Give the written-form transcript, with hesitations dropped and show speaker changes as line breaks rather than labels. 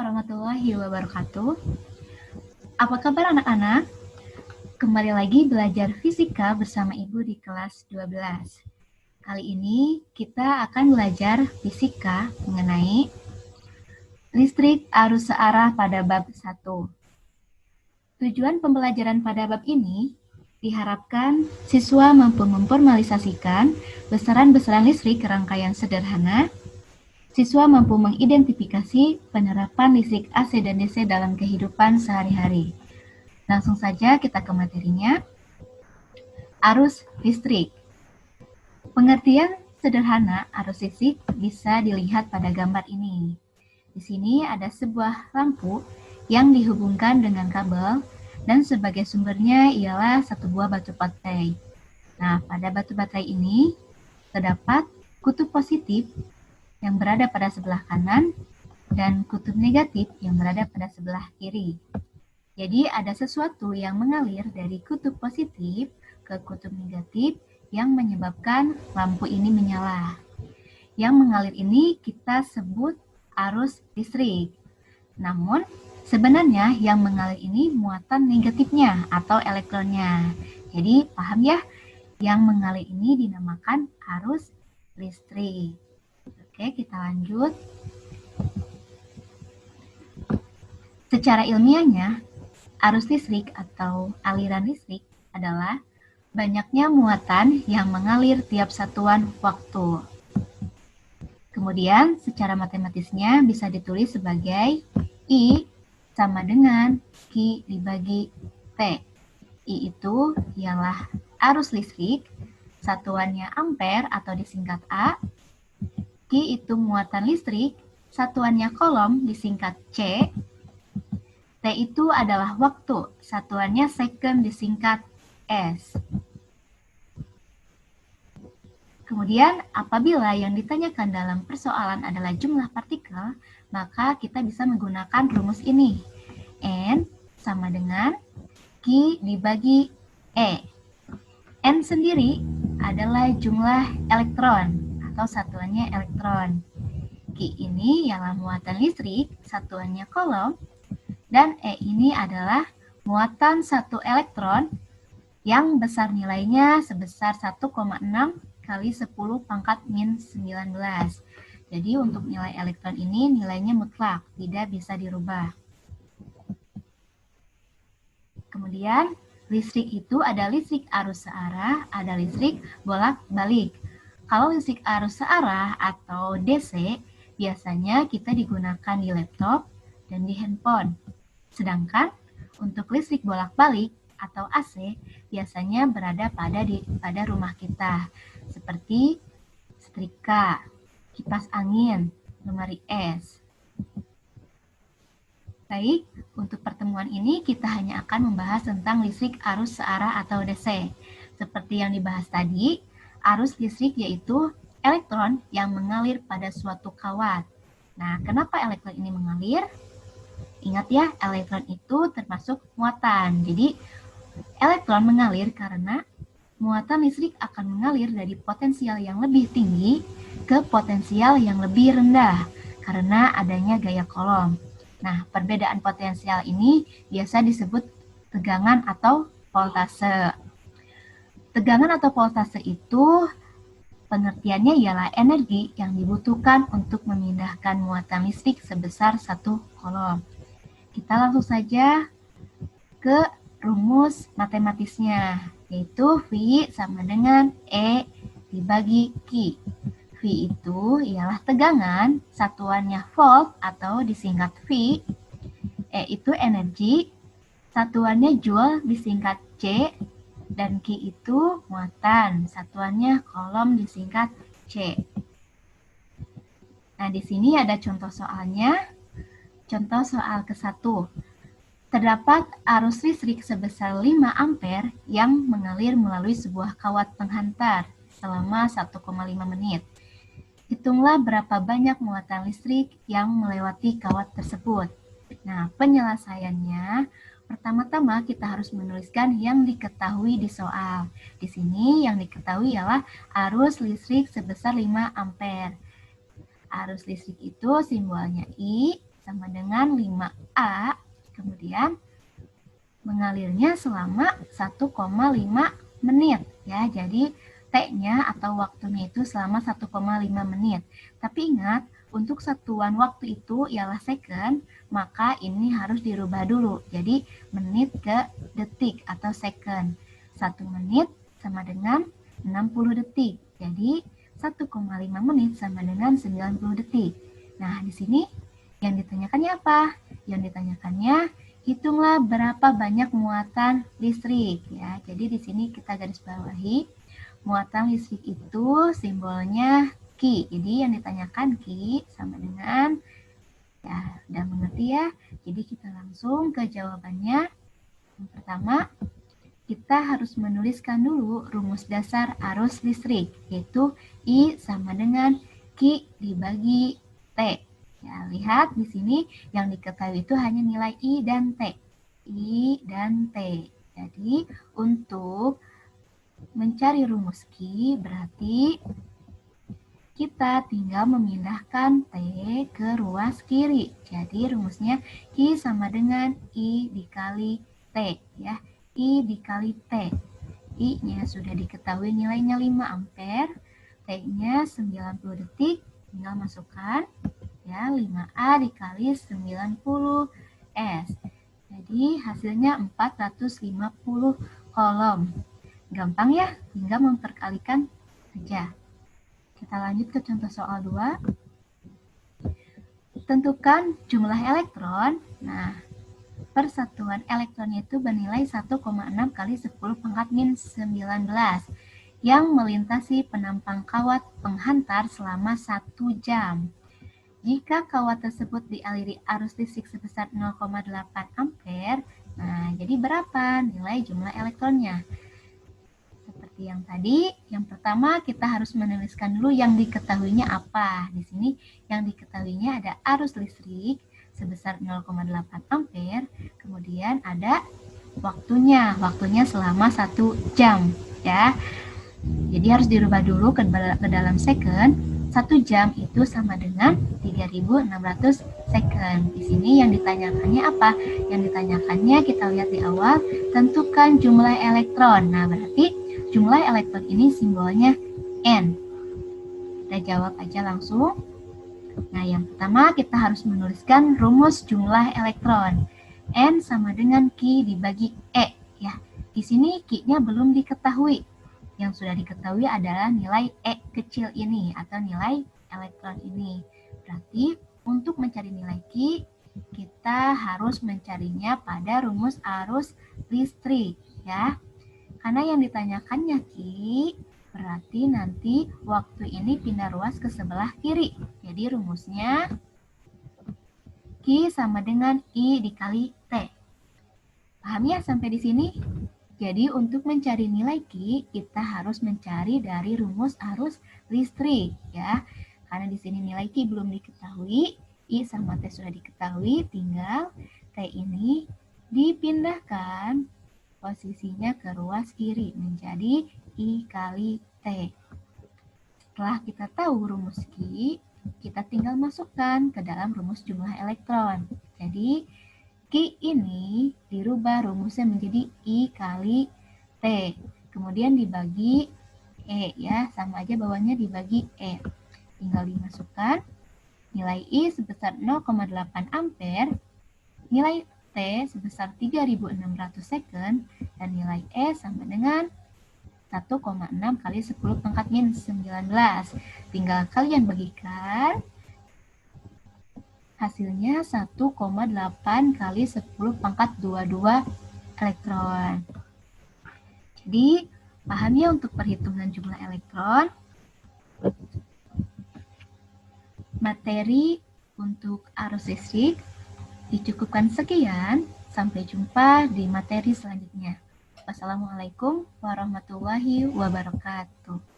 warahmatullahi wabarakatuh. Apa kabar anak-anak? Kembali lagi belajar fisika bersama Ibu di kelas 12. Kali ini kita akan belajar fisika mengenai listrik arus searah pada bab 1. Tujuan pembelajaran pada bab ini diharapkan siswa mampu memformalisasikan besaran-besaran listrik rangkaian sederhana. Siswa mampu mengidentifikasi penerapan listrik AC dan DC dalam kehidupan sehari-hari. Langsung saja kita ke materinya. Arus listrik. Pengertian sederhana arus listrik bisa dilihat pada gambar ini. Di sini ada sebuah lampu yang dihubungkan dengan kabel dan sebagai sumbernya ialah satu buah batu baterai. Nah, pada batu baterai ini terdapat kutub positif yang berada pada sebelah kanan dan kutub negatif yang berada pada sebelah kiri. Jadi ada sesuatu yang mengalir dari kutub positif ke kutub negatif yang menyebabkan lampu ini menyala. Yang mengalir ini kita sebut arus listrik. Namun sebenarnya yang mengalir ini muatan negatifnya atau elektronnya. Jadi paham ya, yang mengalir ini dinamakan arus listrik. Oke, kita lanjut. Secara ilmiahnya, arus listrik atau aliran listrik adalah banyaknya muatan yang mengalir tiap satuan waktu. Kemudian, secara matematisnya bisa ditulis sebagai I sama dengan Q dibagi T. I itu ialah arus listrik, satuannya ampere atau disingkat A. Q itu muatan listrik, satuannya kolom disingkat C. T itu adalah waktu, satuannya second disingkat S. Kemudian apabila yang ditanyakan dalam persoalan adalah jumlah partikel, maka kita bisa menggunakan rumus ini. N sama dengan Q dibagi E. N sendiri adalah jumlah elektron atau satuannya elektron. Q ini ialah muatan listrik, satuannya kolom, dan E ini adalah muatan satu elektron yang besar nilainya sebesar 1,6 kali 10 pangkat min 19. Jadi untuk nilai elektron ini nilainya mutlak, tidak bisa dirubah. Kemudian listrik itu ada listrik arus searah, ada listrik bolak-balik. Kalau listrik arus searah atau DC, biasanya kita digunakan di laptop dan di handphone. Sedangkan untuk listrik bolak-balik atau AC, biasanya berada pada rumah kita, seperti setrika, kipas angin, lemari es. Baik, untuk pertemuan ini kita hanya akan membahas tentang listrik arus searah atau DC. Seperti yang dibahas tadi, arus listrik yaitu elektron yang mengalir pada suatu kawat. Nah, kenapa elektron ini mengalir? Ingat ya, elektron itu termasuk muatan. Jadi, elektron mengalir karena muatan listrik akan mengalir dari potensial yang lebih tinggi ke potensial yang lebih rendah karena adanya gaya kolom. Nah, perbedaan potensial ini biasa disebut tegangan atau voltase. Tegangan atau voltase itu pengertiannya ialah energi yang dibutuhkan untuk memindahkan muatan listrik sebesar satu kolom. Kita langsung saja ke rumus matematisnya, yaitu V sama dengan E dibagi Q. V itu ialah tegangan, satuannya volt atau disingkat V. E itu energi, satuannya joule disingkat C. Dan Q itu muatan, satuannya kolom disingkat C. Nah, di sini ada contoh soalnya. Contoh soal ke-1. Terdapat arus listrik sebesar 5 ampere yang mengalir melalui sebuah kawat penghantar selama 1,5 menit. Hitunglah berapa banyak muatan listrik yang melewati kawat tersebut. Nah, penyelesaiannya, pertama-tama kita harus menuliskan yang diketahui di soal. Di sini yang diketahui ialah arus listrik sebesar 5 ampere. Arus listrik itu simbolnya I sama dengan 5A, kemudian mengalirnya selama 1,5 menit ya. Jadi T-nya atau waktunya itu selama 1,5 menit. Tapi ingat, untuk satuan waktu itu ialah second, maka ini harus dirubah dulu. Jadi menit ke detik atau second. 1 menit sama dengan 60 detik. Jadi 1,5 menit sama dengan 90 detik. Nah, di sini yang ditanyakannya apa? Yang ditanyakannya hitunglah berapa banyak muatan listrik ya. Jadi di sini kita garis bawahi muatan listrik itu simbolnya Q. Jadi yang ditanyakan Q sama dengan ya, udah mengerti ya. Jadi kita langsung ke jawabannya. Yang pertama, kita harus menuliskan dulu rumus dasar arus listrik, yaitu I sama dengan Q dibagi T. Ya, lihat di sini yang diketahui itu hanya nilai I dan T. I dan T. Jadi untuk mencari rumus Q berarti kita tinggal memindahkan T ke ruas kiri. Jadi rumusnya Q sama dengan I dikali T ya. I dikali T. I-nya sudah diketahui nilainya 5 ampere, T-nya 90 detik, tinggal masukkan ya 5A dikali 90 S. Jadi hasilnya 450 kolom. Gampang ya, tinggal memperkalikan saja. Kita lanjut ke contoh soal 2. Tentukan jumlah elektron. Nah, persatuan elektronnya itu bernilai 1,6 kali 10 pangkat min 19 yang melintasi penampang kawat penghantar selama 1 jam. Jika kawat tersebut dialiri arus listrik sebesar 0,8 ampere, nah jadi berapa nilai jumlah elektronnya? Seperti yang tadi, yang pertama kita harus menuliskan dulu yang diketahuinya apa. Di sini yang diketahuinya ada arus listrik sebesar 0,8 ampere, kemudian ada waktunya selama 1 jam ya. Jadi harus dirubah dulu ke dalam second. 1 jam itu sama dengan 3.600 second. Di sini yang ditanyakannya apa? Yang ditanyakannya kita lihat di awal, tentukan jumlah elektron. Nah, berarti jumlah elektron ini simbolnya N. Kita jawab aja langsung. Nah, yang pertama kita harus menuliskan rumus jumlah elektron. N sama dengan Q dibagi E. Ya, di sini Q-nya belum diketahui. Yang sudah diketahui adalah nilai E kecil ini atau nilai elektron ini. Berarti untuk mencari nilai Q, kita harus mencarinya pada rumus arus listrik ya. Karena yang ditanyakannya Q, berarti nanti waktu ini pindah ruas ke sebelah kiri. Jadi rumusnya Q sama dengan I dikali T. Paham ya sampai di sini? Jadi untuk mencari nilai Q, kita harus mencari dari rumus arus listrik ya. Karena di sini nilai Q belum diketahui, I sama T sudah diketahui, tinggal T ini dipindahkan posisinya ke ruas kiri menjadi I kali T. Setelah kita tahu rumus Q, kita tinggal masukkan ke dalam rumus jumlah elektron. Jadi Q ini dirubah rumusnya menjadi I kali T. Kemudian dibagi E ya, sama aja bawahnya dibagi E. Tinggal dimasukkan nilai I sebesar 0,8 ampere, nilai T sebesar 3.600 second, dan nilai E sama dengan 1,6 kali 10 pangkat min 19. Tinggal kalian bagikan. Hasilnya 1,8 kali 10 pangkat 22 elektron. Jadi, paham ya untuk perhitungan jumlah elektron. Materi untuk arus listrik dicukupkan sekian. Sampai jumpa di materi selanjutnya. Wassalamualaikum warahmatullahi wabarakatuh.